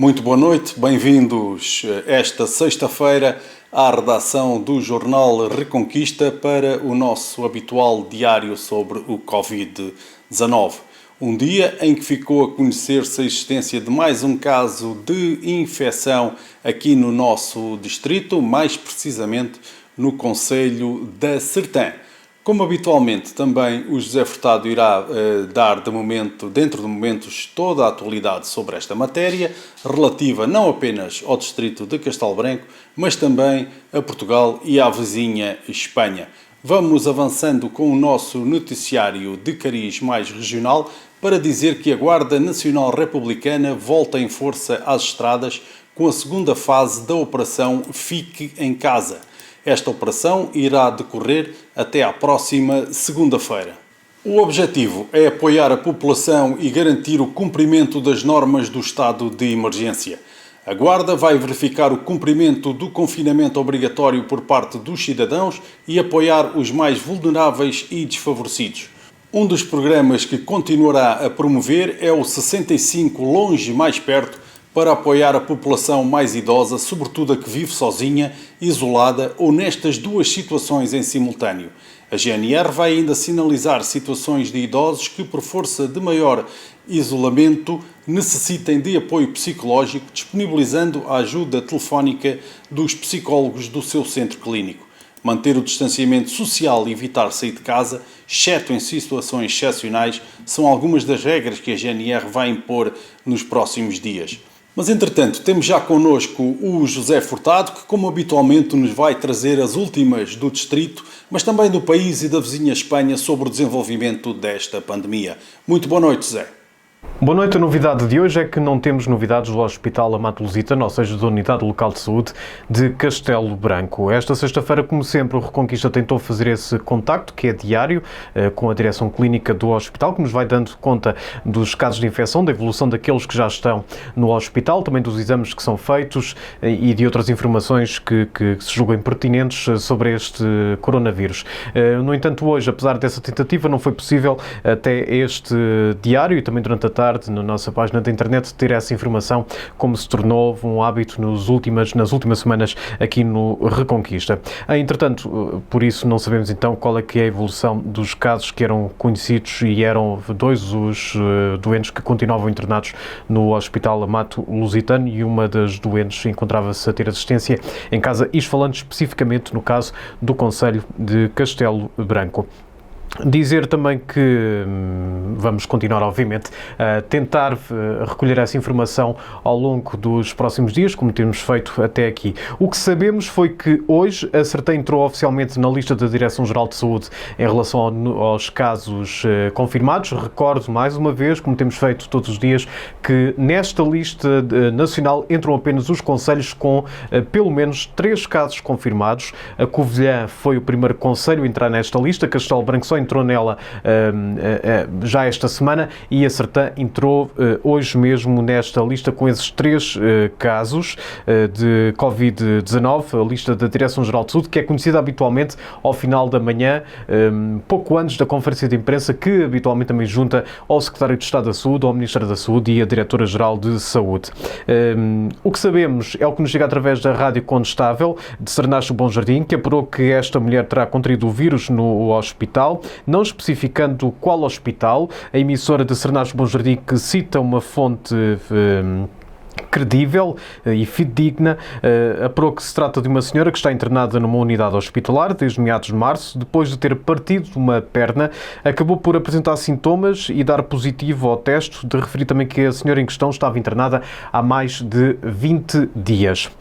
Muito boa noite, bem-vindos esta sexta-feira à redação do jornal Reconquista para o nosso habitual diário sobre o Covid-19. Um dia em que ficou a conhecer-se a existência de mais um caso de infecção aqui no nosso distrito, mais precisamente no concelho da Sertã. Como habitualmente, também o José Furtado irá dar, dentro de momentos, toda a atualidade sobre esta matéria, relativa não apenas ao distrito de Castelo Branco, mas também a Portugal e à vizinha Espanha. Vamos avançando com o nosso noticiário de cariz mais regional para dizer que a Guarda Nacional Republicana volta em força às estradas com a segunda fase da Operação Fique em Casa. Esta operação irá decorrer até à próxima segunda-feira. O objetivo é apoiar a população e garantir o cumprimento das normas do estado de emergência. A Guarda vai verificar o cumprimento do confinamento obrigatório por parte dos cidadãos e apoiar os mais vulneráveis e desfavorecidos. Um dos programas que continuará a promover é o 65 Longe Mais Perto, para apoiar a população mais idosa, sobretudo a que vive sozinha, isolada ou nestas duas situações em simultâneo. A GNR vai ainda sinalizar situações de idosos que, por força de maior isolamento, necessitem de apoio psicológico, disponibilizando a ajuda telefónica dos psicólogos do seu centro clínico. Manter o distanciamento social e evitar sair de casa, exceto em situações excepcionais, são algumas das regras que a GNR vai impor nos próximos dias. Mas, entretanto, temos já connosco o José Furtado, que, como habitualmente, nos vai trazer as últimas do distrito, mas também do país e da vizinha Espanha sobre o desenvolvimento desta pandemia. Muito boa noite, José. Boa noite. A novidade de hoje é que não temos novidades do Hospital Amato Lusitano, ou seja, da Unidade Local de Saúde de Castelo Branco. Esta sexta-feira, como sempre, o Reconquista tentou fazer esse contacto, que é diário, com a direção clínica do hospital, que nos vai dando conta dos casos de infecção, da evolução daqueles que já estão no hospital, também dos exames que são feitos e de outras informações que se julguem pertinentes sobre este coronavírus. No entanto, hoje, apesar dessa tentativa, não foi possível até este diário e também durante a tarde, na nossa página da internet, ter essa informação, como se tornou um hábito nas últimas semanas aqui no Reconquista. Entretanto, por isso não sabemos então qual é que é a evolução dos casos que eram conhecidos e eram dois os doentes que continuavam internados no Hospital Amato Lusitano e uma das doentes encontrava-se a ter assistência em casa, isto falando especificamente no caso do concelho de Castelo Branco. Dizer também que vamos continuar, obviamente, a tentar recolher essa informação ao longo dos próximos dias, como temos feito até aqui. O que sabemos foi que hoje a Sertã entrou oficialmente na lista da Direção-Geral de Saúde em relação aos casos confirmados. Recordo mais uma vez, como temos feito todos os dias, que nesta lista nacional entram apenas os concelhos com pelo menos 3 casos confirmados. A Covilhã foi o primeiro concelho a entrar nesta lista, Castelo Branco só entrou nela já esta semana e a Sertã entrou hoje mesmo nesta lista com esses 3 casos de Covid-19, a lista da Direção-Geral de Saúde, que é conhecida habitualmente ao final da manhã, pouco antes da conferência de imprensa, que habitualmente também junta ao Secretário de Estado da Saúde, ao Ministério da Saúde e à Diretora-Geral de Saúde. O que sabemos é o que nos chega através da Rádio Condestável de Sernacho Bom Jardim, que apurou que esta mulher terá contraído o vírus no hospital, não especificando qual hospital. A emissora de Sernacho Bom Jardim, que cita uma fonte credível e fidedigna, apurou que se trata de uma senhora que está internada numa unidade hospitalar desde meados de março, depois de ter partido uma perna, acabou por apresentar sintomas e dar positivo ao teste. De referir também que a senhora em questão estava internada há mais de 20 dias.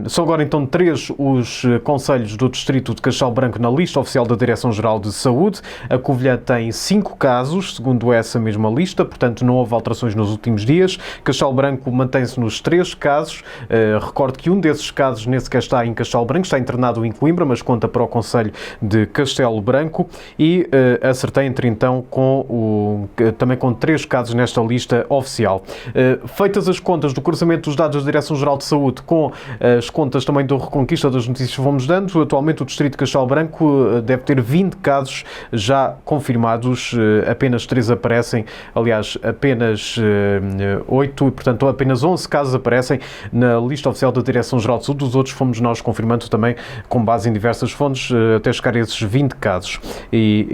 São agora então 3 os concelhos do distrito de Castelo Branco na lista oficial da Direção-Geral de Saúde. A Covilhã tem 5 casos, segundo essa mesma lista, portanto não houve alterações nos últimos dias. Castelo Branco mantém-se nos 3 casos. Recordo que um desses casos nem sequer está em Castelo Branco, está internado em Coimbra, mas conta para o concelho de Castelo Branco, e a Sertã entra então também com 3 casos nesta lista oficial. Feitas as contas do cruzamento dos dados da Direção-Geral de Saúde com as contas também do Reconquista das notícias que vamos dando, atualmente o distrito de Castelo Branco deve ter 20 casos já confirmados, apenas 3 aparecem, aliás, apenas 8, e portanto apenas 11 casos aparecem na lista oficial da Direção-Geral de Saúde, os outros fomos nós confirmando também com base em diversas fontes até chegar a esses 20 casos. E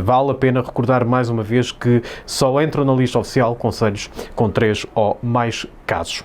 vale a pena recordar mais uma vez que só entram na lista oficial concelhos com 3 ou mais casos.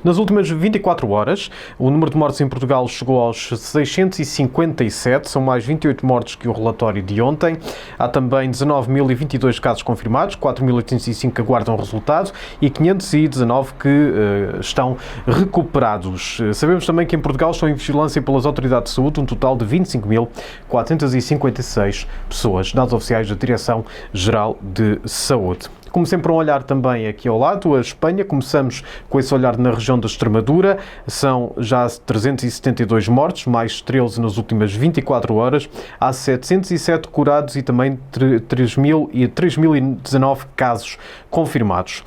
Nas últimas 24 horas, o número de mortes em Portugal chegou aos 657, são mais 28 mortes que o relatório de ontem. Há também 19.022 casos confirmados, 4.805 que aguardam resultado e 519 que estão recuperados. Sabemos também que em Portugal estão em vigilância pelas autoridades de saúde um total de 25.456 pessoas, dados oficiais da Direção-Geral de Saúde. Como sempre, um olhar também aqui ao lado, a Espanha. Começamos com esse olhar na região da Extremadura. São já 372 mortos, mais 13 nas últimas 24 horas. Há 707 curados e também 3.019 casos confirmados.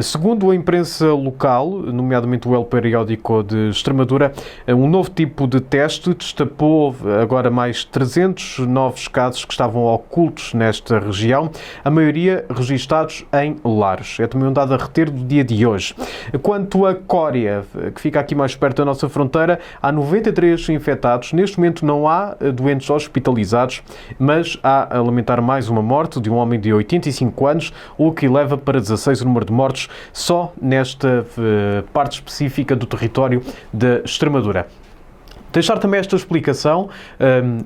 Segundo a imprensa local, nomeadamente o El Periódico de Extremadura, um novo tipo de teste destapou agora mais 300 novos casos que estavam ocultos nesta região, a maioria registados em lares. É também um dado a reter do dia de hoje. Quanto a Cória, que fica aqui mais perto da nossa fronteira, há 93 infectados. Neste momento não há doentes hospitalizados, mas há a lamentar mais uma morte de um homem de 85 anos, o que leva para 16 o número de mortes só nesta parte específica do território da Extremadura. Deixar também esta explicação.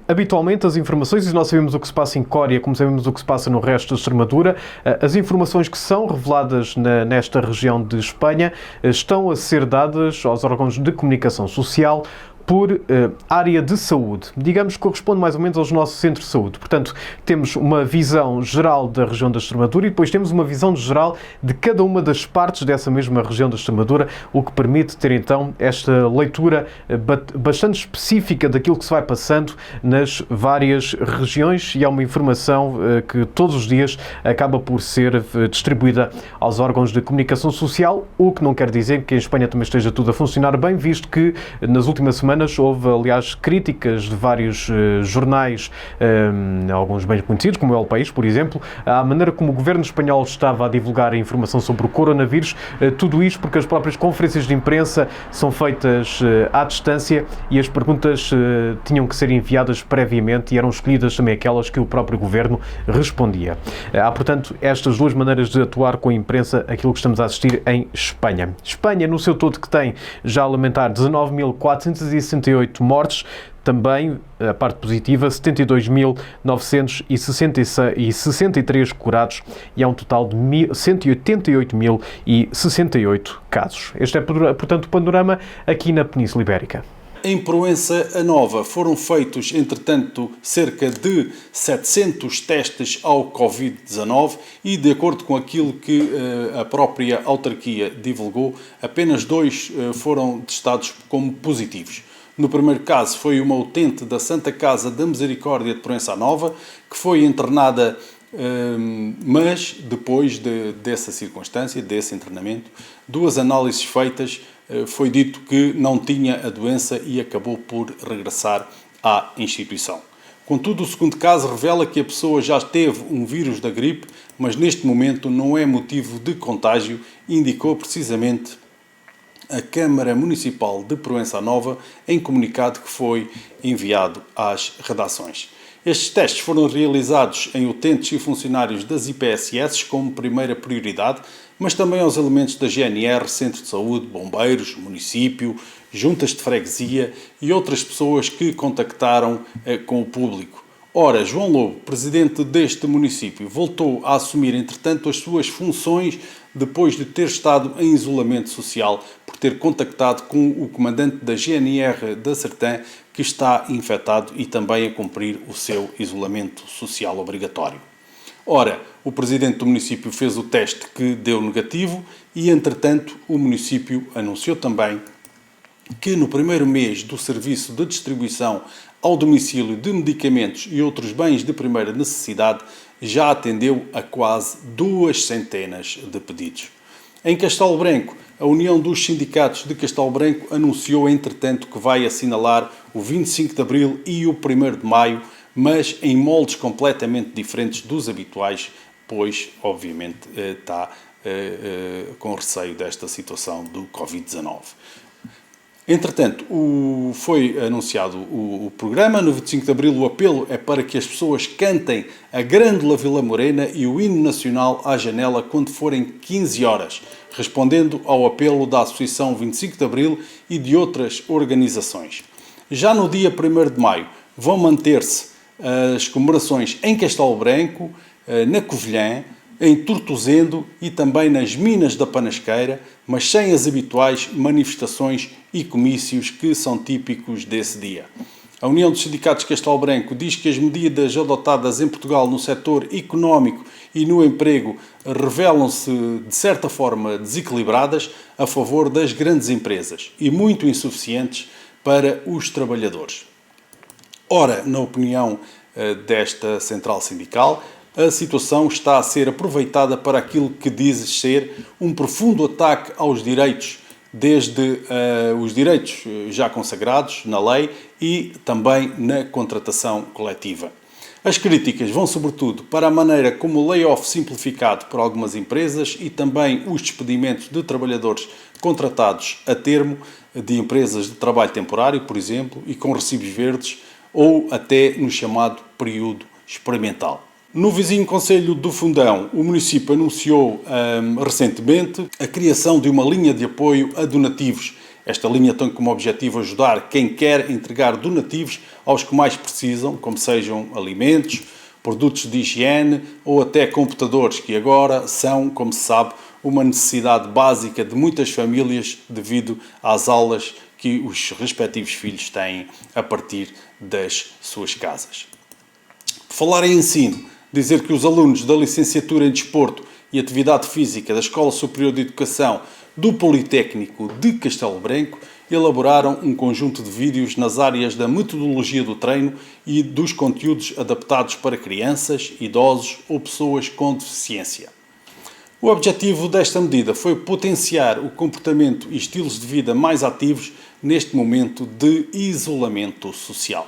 Habitualmente as informações, e nós sabemos o que se passa em Cória, como sabemos o que se passa no resto da Extremadura, as informações que são reveladas nesta região de Espanha estão a ser dadas aos órgãos de comunicação social por área de saúde. Digamos que corresponde mais ou menos aos nossos centros de saúde. Portanto, temos uma visão geral da região da Extremadura e depois temos uma visão geral de cada uma das partes dessa mesma região da Extremadura, o que permite ter então esta leitura bastante específica daquilo que se vai passando nas várias regiões e é uma informação que todos os dias acaba por ser distribuída aos órgãos de comunicação social, o que não quer dizer que em Espanha também esteja tudo a funcionar bem, visto que nas últimas semanas houve, aliás, críticas de vários jornais, alguns bem conhecidos, como o El País, por exemplo, à maneira como o governo espanhol estava a divulgar a informação sobre o coronavírus, tudo isto porque as próprias conferências de imprensa são feitas à distância e as perguntas tinham que ser enviadas previamente e eram escolhidas também aquelas que o próprio governo respondia. Há, portanto, estas duas maneiras de atuar com a imprensa, aquilo que estamos a assistir em Espanha. Espanha, no seu todo, que tem já a lamentar 19.468 mortes, também, a parte positiva, 72.963 curados e há um total de 188.068 casos. Este é, portanto, o panorama aqui na Península Ibérica. Em Proença a Nova foram feitos, entretanto, cerca de 700 testes ao Covid-19 e, de acordo com aquilo que a própria autarquia divulgou, apenas 2 foram testados como positivos. No primeiro caso foi uma utente da Santa Casa da Misericórdia de Proença a Nova, que foi internada, mas depois dessa circunstância, desse internamento, 2 análises feitas, foi dito que não tinha a doença e acabou por regressar à instituição. Contudo, o segundo caso revela que a pessoa já teve um vírus da gripe, mas neste momento não é motivo de contágio, indicou precisamente a Câmara Municipal de Proença Nova em comunicado que foi enviado às redações. Estes testes foram realizados em utentes e funcionários das IPSS como primeira prioridade, mas também aos elementos da GNR, Centro de Saúde, bombeiros, município, juntas de freguesia e outras pessoas que contactaram com o público. Ora, João Lobo, presidente deste município, voltou a assumir, entretanto, as suas funções depois de ter estado em isolamento social por ter contactado com o comandante da GNR da Sertã, que está infectado e também a cumprir o seu isolamento social obrigatório. Ora, o presidente do município fez o teste que deu negativo e, entretanto, o município anunciou também que no primeiro mês do serviço de distribuição ao domicílio de medicamentos e outros bens de primeira necessidade já atendeu a quase 200 de pedidos. Em Castelo Branco, a União dos Sindicatos de Castelo Branco anunciou, entretanto, que vai assinalar o 25 de Abril e o 1º de Maio, mas em moldes completamente diferentes dos habituais, pois, obviamente, está com receio desta situação do Covid-19. Entretanto, foi anunciado o programa. No 25 de Abril, o apelo é para que as pessoas cantem a Grândola Vila Morena e o hino nacional à janela quando forem 15 horas, respondendo ao apelo da Associação 25 de Abril e de outras organizações. Já no dia 1º de Maio, vão manter-se as comemorações em Castelo Branco, na Covilhã, em Tortozendo e também nas Minas da Panasqueira, mas sem as habituais manifestações e comícios que são típicos desse dia. A União dos Sindicatos de Castelo Branco diz que as medidas adotadas em Portugal no setor económico e no emprego revelam-se, de certa forma, desequilibradas a favor das grandes empresas e muito insuficientes para os trabalhadores. Ora, na opinião desta central sindical, a situação está a ser aproveitada para aquilo que diz ser um profundo ataque aos direitos, desde os direitos já consagrados na lei e também na contratação coletiva. As críticas vão sobretudo para a maneira como o layoff simplificado por algumas empresas e também os despedimentos de trabalhadores contratados a termo de empresas de trabalho temporário, por exemplo, e com recibos verdes, ou até no chamado período experimental. No vizinho concelho do Fundão, o município anunciou recentemente a criação de uma linha de apoio a donativos. Esta linha tem como objetivo ajudar quem quer entregar donativos aos que mais precisam, como sejam alimentos, produtos de higiene ou até computadores, que agora são, como se sabe, uma necessidade básica de muitas famílias devido às aulas que os respectivos filhos têm a partir das suas casas. Por falar em ensino, dizer que os alunos da Licenciatura em Desporto e Atividade Física da Escola Superior de Educação do Politécnico de Castelo Branco elaboraram um conjunto de vídeos nas áreas da metodologia do treino e dos conteúdos adaptados para crianças, idosos ou pessoas com deficiência. O objetivo desta medida foi potenciar o comportamento e estilos de vida mais ativos neste momento de isolamento social.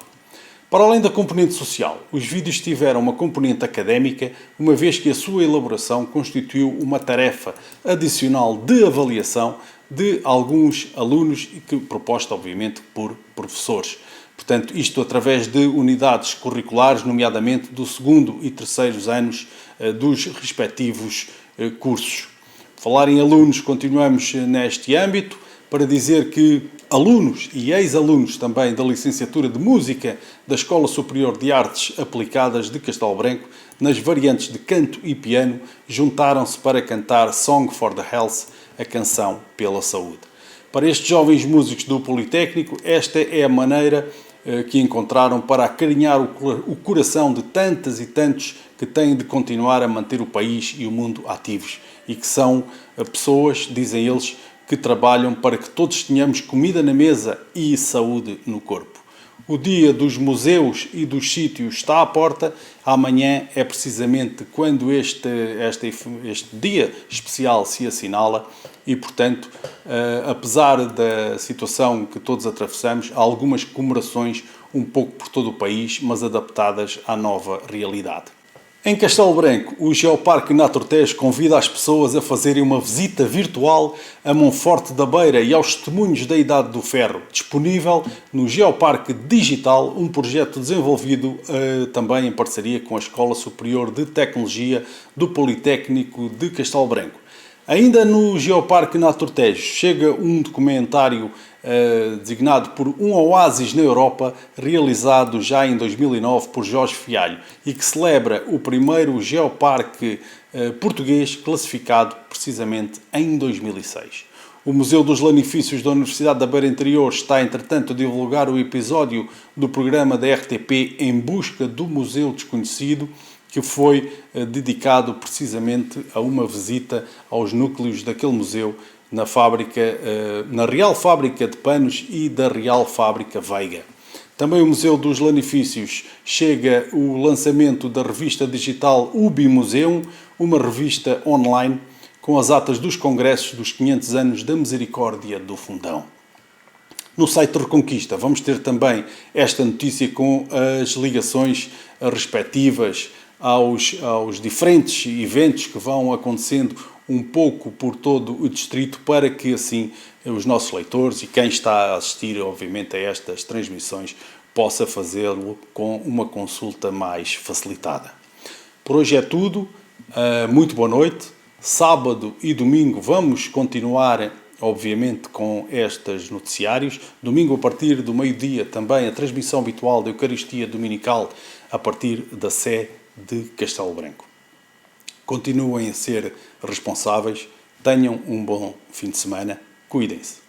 Para além da componente social, os vídeos tiveram uma componente académica, uma vez que a sua elaboração constituiu uma tarefa adicional de avaliação de alguns alunos, proposta, obviamente, por professores. Portanto, isto através de unidades curriculares, nomeadamente do 2º e 3º anos dos respectivos cursos. Por falar em alunos, continuamos neste âmbito para dizer que alunos e ex-alunos também da Licenciatura de Música da Escola Superior de Artes Aplicadas de Castelo Branco, nas variantes de canto e piano, juntaram-se para cantar Song for the Health, a canção pela saúde. Para estes jovens músicos do Politécnico, esta é a maneira que encontraram para acarinhar o coração de tantas e tantos que têm de continuar a manter o país e o mundo ativos e que são pessoas, dizem eles, que trabalham para que todos tenhamos comida na mesa e saúde no corpo. O dia dos museus e dos sítios está à porta. Amanhã é precisamente quando este dia especial se assinala e, portanto, apesar da situação que todos atravessamos, há algumas comemorações um pouco por todo o país, mas adaptadas à nova realidade. Em Castelo Branco, o Geoparque Naturtejo convida as pessoas a fazerem uma visita virtual a Monforte da Beira e aos testemunhos da Idade do Ferro, disponível no Geoparque Digital, um projeto desenvolvido também em parceria com a Escola Superior de Tecnologia do Politécnico de Castelo Branco. Ainda no Geoparque Naturtejo chega um documentário designado por Um Oásis na Europa, realizado já em 2009 por Jorge Fialho e que celebra o primeiro geoparque português classificado precisamente em 2006. O Museu dos Lanifícios da Universidade da Beira Interior está, entretanto, a divulgar o episódio do programa da RTP Em Busca do Museu Desconhecido, que foi dedicado precisamente a uma visita aos núcleos daquele museu na Real Fábrica de Panos e da Real Fábrica Veiga. Também o Museu dos Lanifícios chega o lançamento da revista digital Ubi Museum, uma revista online com as atas dos congressos dos 500 anos da Misericórdia do Fundão. No site Reconquista vamos ter também esta notícia com as ligações respectivas aos diferentes eventos que vão acontecendo um pouco por todo o distrito, para que assim os nossos leitores e quem está a assistir, obviamente, a estas transmissões possa fazê-lo com uma consulta mais facilitada. Por hoje é tudo. Muito boa noite. Sábado e domingo vamos continuar, obviamente, com estes noticiários. Domingo, a partir do meio-dia, também a transmissão habitual da Eucaristia Dominical a partir da Sé de Castelo Branco. Continuem a ser responsáveis, tenham um bom fim de semana, cuidem-se.